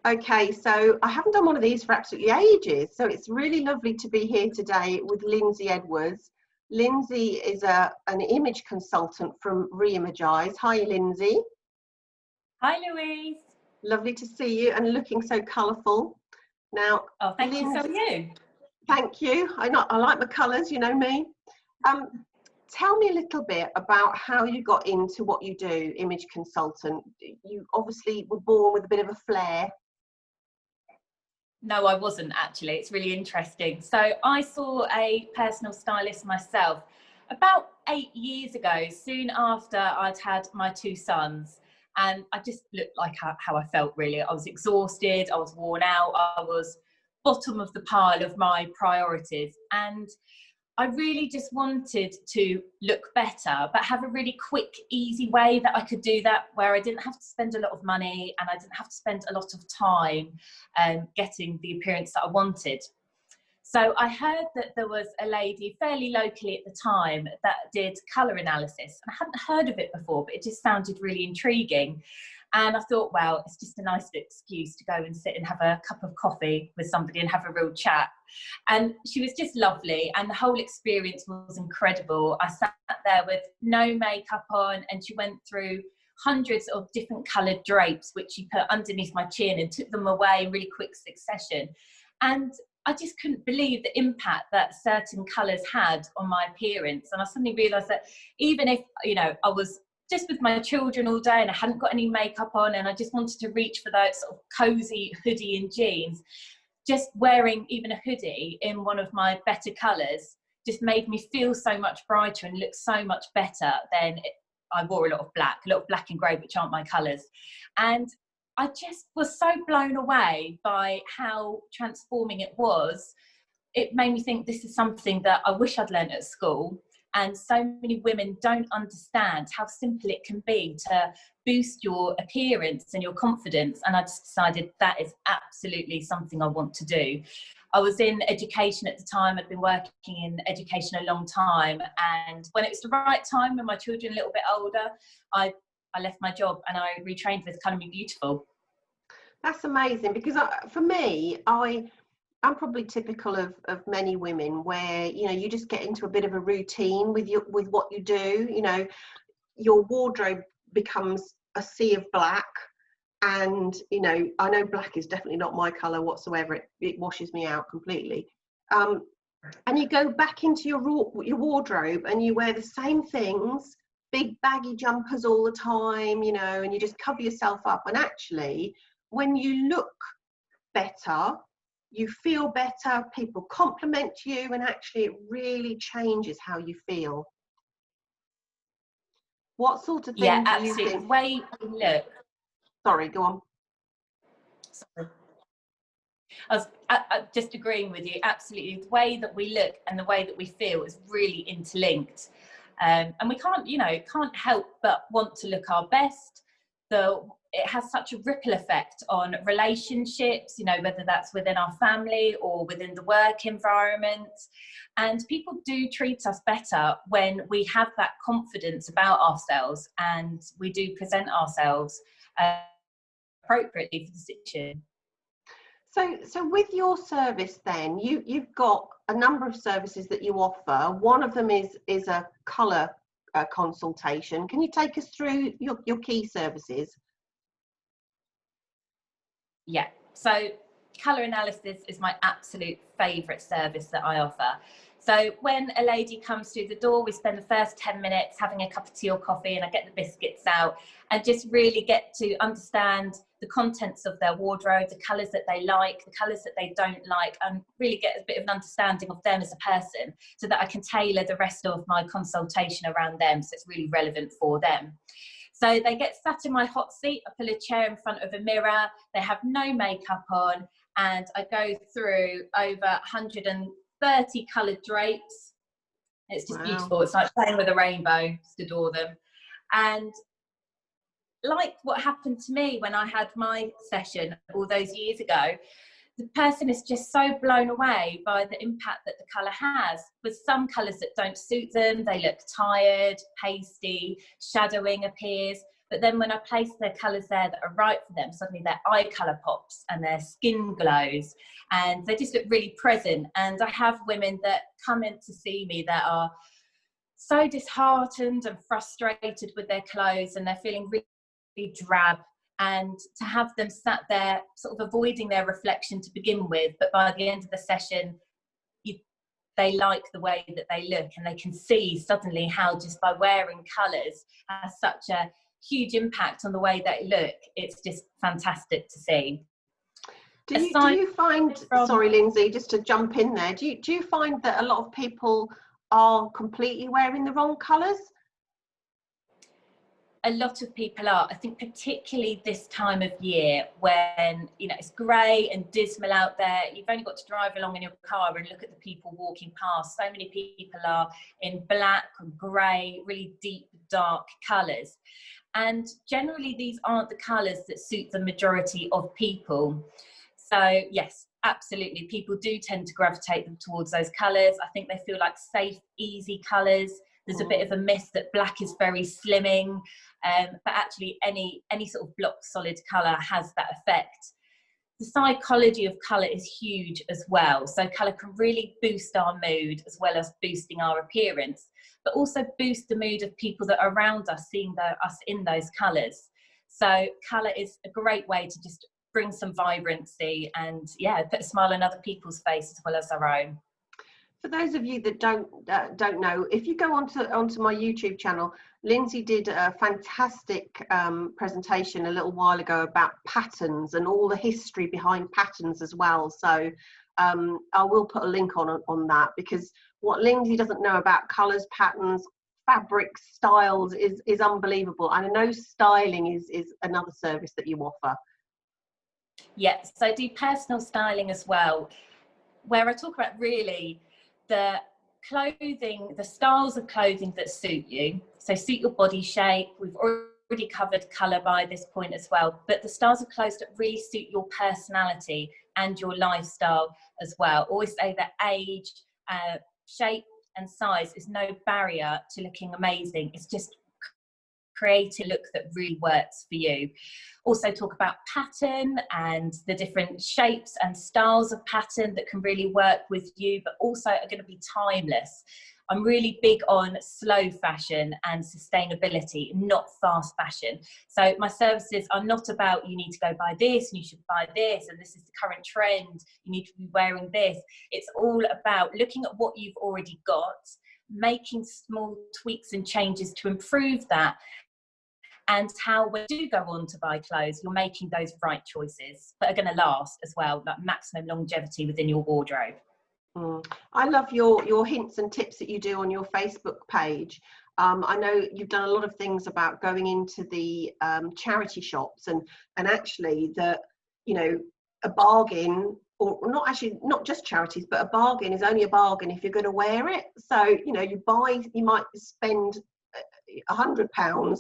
Okay, so I haven't done one of these for absolutely ages, so it's really lovely to be here today with Lindsay Edwards. Lindsay is an image consultant from Reimagise. Hi, Lindsay. Hi, Louise. Lovely to see you and looking so colourful. Now, oh, thank you. So are you. Thank you. I like my colours, you know me. Tell me a little bit about how you got into what you do, image consultant. You obviously were born with a bit of a flair. No, I wasn't actually. It's really interesting. So I saw a personal stylist myself about 8 years ago, soon after I'd had my 2 sons. And I just looked like how I felt, really. I was exhausted, I was worn out, I was bottom of the pile of my priorities. And I really just wanted to look better, but have a really quick, easy way that I could do that, where I didn't have to spend a lot of money and I didn't have to spend a lot of time getting the appearance that I wanted. So I heard that there was a lady fairly locally at the time that did colour analysis. And I hadn't heard of it before, but it just sounded really intriguing. And I thought, well, it's just a nice excuse to go and sit and have a cup of coffee with somebody and have a real chat. And she was just lovely, and the whole experience was incredible. I sat there with no makeup on, and she went through hundreds of different coloured drapes, which she put underneath my chin and took them away in really quick succession. And I just couldn't believe the impact that certain colours had on my appearance. And I suddenly realised that even if, I was just with my children all day and I hadn't got any makeup on and I just wanted to reach for that sort of cosy hoodie and jeans, just wearing even a hoodie in one of my better colours just made me feel so much brighter and look so much better than I wore a lot of black and grey, which aren't my colours. And I just was so blown away by how transforming it was. It made me think this is something that I wish I'd learned at school. And so many women don't understand how simple it can be to boost your appearance and your confidence. And I just decided that is absolutely something I want to do. I was in education at the time. I'd been working in education a long time. And when it was the right time, when my children were a little bit older, I left my job and I retrained with Colour Me Beautiful. That's amazing, because for me, I'm probably typical of many women where, you just get into a bit of a routine with what you do. Your wardrobe becomes a sea of black, and, I know black is definitely not my colour whatsoever. It washes me out completely. And you go back into your wardrobe and you wear the same things, big baggy jumpers all the time, and you just cover yourself up. And actually, when you look better, you feel better, people compliment you, and actually it really changes how you feel. What sort of things do you think? The way we look. Sorry, go on. Sorry. I was just agreeing with you, absolutely. The way that we look and the way that we feel is really interlinked. And we can't help but want to look our best. It has such a ripple effect on relationships, whether that's within our family or within the work environment. And people do treat us better when we have that confidence about ourselves and we do present ourselves appropriately for the situation. So with your service then, you've got a number of services that you offer. One of them is a colour consultation. Can you take us through your key services? Yeah, so colour analysis is my absolute favourite service that I offer. So when a lady comes through the door, we spend the first 10 minutes having a cup of tea or coffee, and I get the biscuits out and just really get to understand the contents of their wardrobe, the colours that they like, the colours that they don't like, and really get a bit of an understanding of them as a person so that I can tailor the rest of my consultation around them so it's really relevant for them. So they get sat in my hot seat, I pull a chair in front of a mirror, they have no makeup on, and I go through over 130 coloured drapes. It's just beautiful. It's like playing with a rainbow. Just adore them. And like what happened to me when I had my session all those years ago, the person is just so blown away by the impact that the colour has. With some colours that don't suit them, they look tired, pasty, shadowing appears. But then when I place their colours there that are right for them, suddenly their eye colour pops and their skin glows and they just look really present. And I have women that come in to see me that are so disheartened and frustrated with their clothes and they're feeling really drab, and to have them sat there sort of avoiding their reflection to begin with, but by the end of the session they like the way that they look, and they can see suddenly how just by wearing colours has such a huge impact on the way they look. It's just fantastic to see. Do you find, sorry Lindsay, just to jump in there, do you find that a lot of people are completely wearing the wrong colours? A lot of people are. I think particularly this time of year when, you know, it's grey and dismal out there. You've only got to drive along in your car and look at the people walking past. So many people are in black and grey, really deep, dark colours. And generally these aren't the colours that suit the majority of people. So yes, absolutely. People do tend to gravitate them towards those colours. I think they feel like safe, easy colours. There's a bit of a myth that black is very slimming, but actually any sort of block solid colour has that effect. The psychology of colour is huge as well. So colour can really boost our mood as well as boosting our appearance, but also boost the mood of people that are around us, seeing us in those colours. So colour is a great way to just bring some vibrancy and, yeah, put a smile on other people's face as well as our own. For those of you that don't know, if you go onto my YouTube channel, Lindsay did a fantastic presentation a little while ago about patterns and all the history behind patterns as well. So I will put a link on that, because what Lindsay doesn't know about colours, patterns, fabrics, styles is unbelievable. And I know styling is another service that you offer. Yes, so I do personal styling as well, where I talk about really the clothing, the styles of clothing that suit you. So suit your body shape. We've already covered colour by this point as well, but the styles of clothes that really suit your personality and your lifestyle as well. Always say that age, shape and size is no barrier to looking amazing. It's just create a look that really works for you. Also talk about pattern and the different shapes and styles of pattern that can really work with you, but also are going to be timeless. I'm really big on slow fashion and sustainability, not fast fashion. So my services are not about you need to go buy this and you should buy this and this is the current trend, you need to be wearing this. It's all about looking at what you've already got, making small tweaks and changes to improve that, and how when you do go on to buy clothes, you're making those right choices that are going to last as well, like maximum longevity within your wardrobe. I love your hints and tips that you do on your Facebook page. I know you've done a lot of things about going into the charity shops and actually that, you know, a bargain, or not just charities, but a bargain is only a bargain if you're going to wear it. So, you know, you might spend £100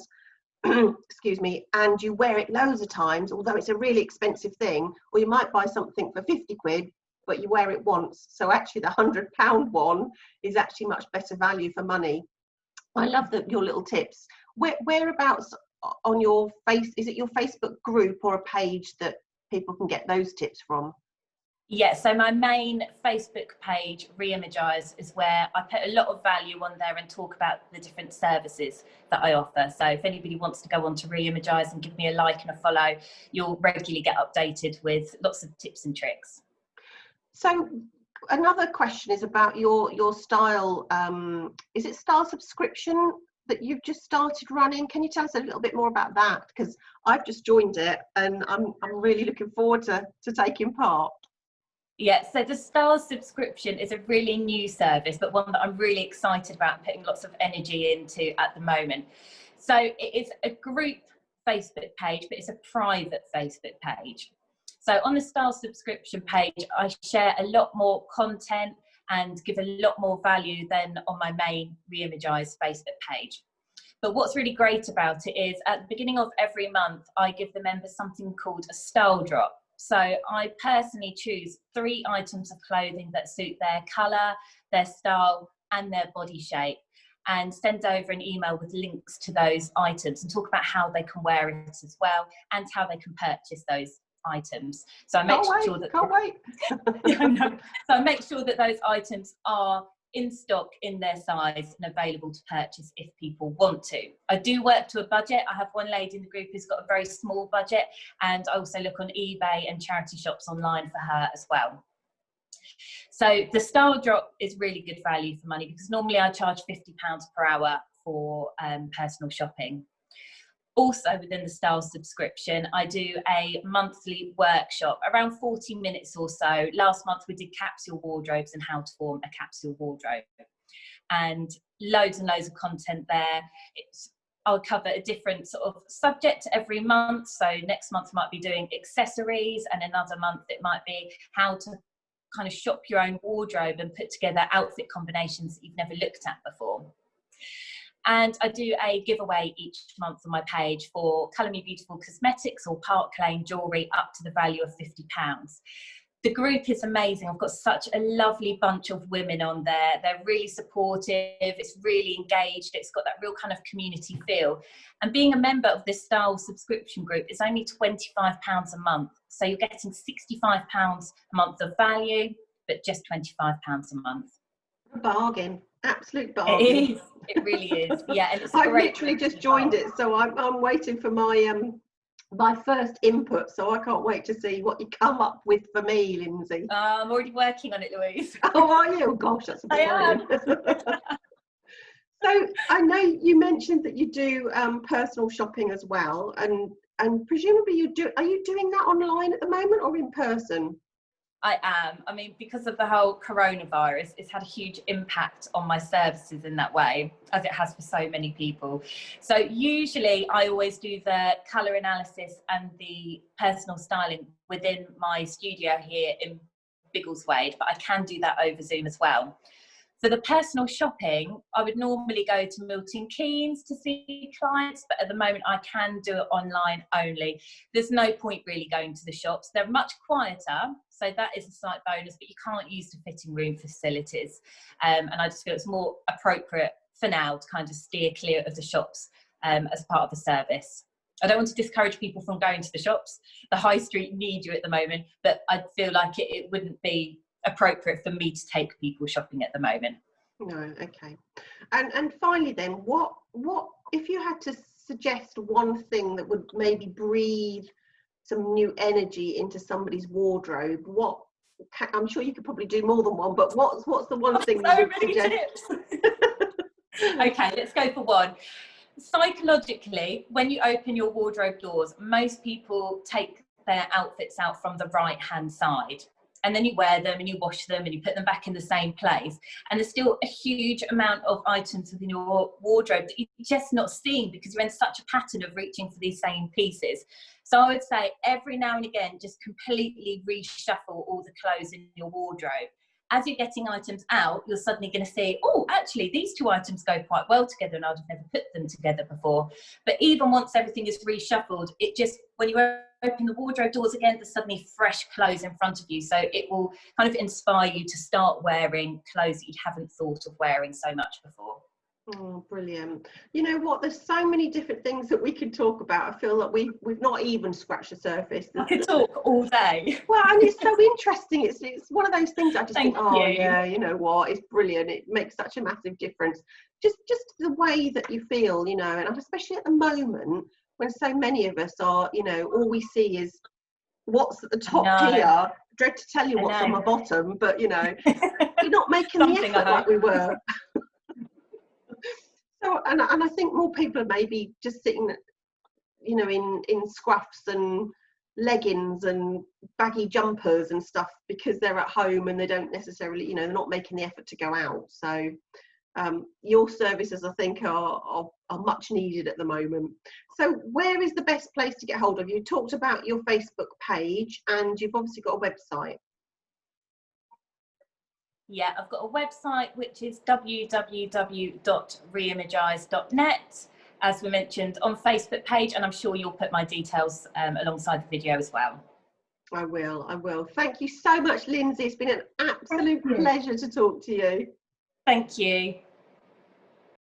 excuse me, and you wear it loads of times, although it's a really expensive thing, or you might buy something for 50 quid, but you wear it once. So actually the £100 one is actually much better value for money. I love your little tips. Whereabouts on your is it your Facebook group or a page that people can get those tips from? Yeah, so my main Facebook page, Reimagise, is where I put a lot of value on there and talk about the different services that I offer. So if anybody wants to go on to Reimagise and give me a like and a follow, you'll regularly get updated with lots of tips and tricks. So another question is about your style. Is it style subscription that you've just started running? Can you tell us a little bit more about that? Because I've just joined it and I'm really looking forward to taking part. Yeah, so the Stars subscription is a really new service, but one that I'm really excited about putting lots of energy into at the moment. So it is a group Facebook page, but it's a private Facebook page. So on the Stars subscription page, I share a lot more content and give a lot more value than on my main Reimagise Facebook page. But what's really great about it is at the beginning of every month, I give the members something called a style drop. So I personally choose 3 items of clothing that suit their colour, their style and their body shape. and send over an email with links to those items and talk about how they can wear it as well and how they can purchase those items. So I make sure that can't wait. Yeah, no. So I make sure that those items are in stock, in their size, and available to purchase if people want to. I do work to a budget. I have one lady in the group who's got a very small budget, and I also look on eBay and charity shops online for her as well. So the style drop is really good value for money, because normally I charge £50 per hour for personal shopping. Also within the style subscription, I do a monthly workshop, around 40 minutes or so. Last month we did capsule wardrobes and how to form a capsule wardrobe, and loads of content there. I'll cover a different sort of subject every month. So next month might be doing accessories, and another month it might be how to kind of shop your own wardrobe and put together outfit combinations that you've never looked at before. And I do a giveaway each month on my page for Colour Me Beautiful cosmetics or Park Lane jewellery up to the value of £50. The group is amazing. I've got such a lovely bunch of women on there. They're really supportive. It's really engaged. It's got that real kind of community feel. And being a member of this style subscription group is only £25 a month. So you're getting £65 a month of value, but just £25 a month. A bargain. Absolute bargain. It is. It really is. Yeah, and it's I've literally just joined it, so I'm waiting for my my first input. So I can't wait to see what you come up with for me, Lindsay. I'm already working on it, Louise. Oh, are you? Oh, gosh, that's a bit worrying. So I know you mentioned that you do personal shopping as well, and presumably are you doing that online at the moment or in person? I am. I mean, because of the whole coronavirus, it's had a huge impact on my services in that way, as it has for so many people. So usually I always do the colour analysis and the personal styling within my studio here in Biggleswade, but I can do that over Zoom as well. For the personal shopping, I would normally go to Milton Keynes to see clients, but at the moment I can do it online only. There's no point really going to the shops. They're much quieter, so that is a slight bonus, but you can't use the fitting room facilities. And I just feel it's more appropriate for now to kind of steer clear of the shops as part of the service. I don't want to discourage people from going to the shops. The high street need you at the moment, but I feel like it wouldn't be appropriate for me to take people shopping at the moment. No, okay. And finally then, what if you had to suggest one thing that would maybe breathe some new energy into somebody's wardrobe, I'm sure you could probably do more than one, but what's the one thing so you would many suggest? tips. Okay, let's go for one. Psychologically, when you open your wardrobe doors, most people take their outfits out from the right hand side, and then you wear them and you wash them and you put them back in the same place, and there's still a huge amount of items within your wardrobe that you're just not seeing because you're in such a pattern of reaching for these same pieces. So I would say every now and again, just completely reshuffle all the clothes in your wardrobe. As you're getting items out, you're suddenly going to see, oh, actually, these two items go quite well together and I'd have never put them together before. But even once everything is reshuffled, when you open the wardrobe doors again, there's suddenly fresh clothes in front of you. So it will kind of inspire you to start wearing clothes that you haven't thought of wearing so much before. Oh, brilliant. You know what, there's so many different things that we can talk about. I feel that we've not even scratched the surface. I could talk all day. Well, and it's so interesting. It's one of those things I just think, oh you. yeah, you know what, it's brilliant. It makes such a massive difference. Just the way that you feel, you know, and especially at the moment when so many of us are, you know, all we see is what's at the top tier. Dread to tell you what's on the bottom, but you know, we're not making the effort like we were. So, and I think more people are maybe just sitting, you know, in scruffs and leggings and baggy jumpers and stuff because they're at home and they don't necessarily, you know, they're not making the effort to go out. So your services, I think, are much needed at the moment. So where is the best place to get hold of you? You talked about your Facebook page and you've obviously got a website. Yeah, I've got a website which is www.reimagise.net, as we mentioned, on Facebook page, and I'm sure you'll put my details alongside the video as well. I will. Thank you so much, Lindsay. It's been an absolute pleasure to talk to you. Thank you.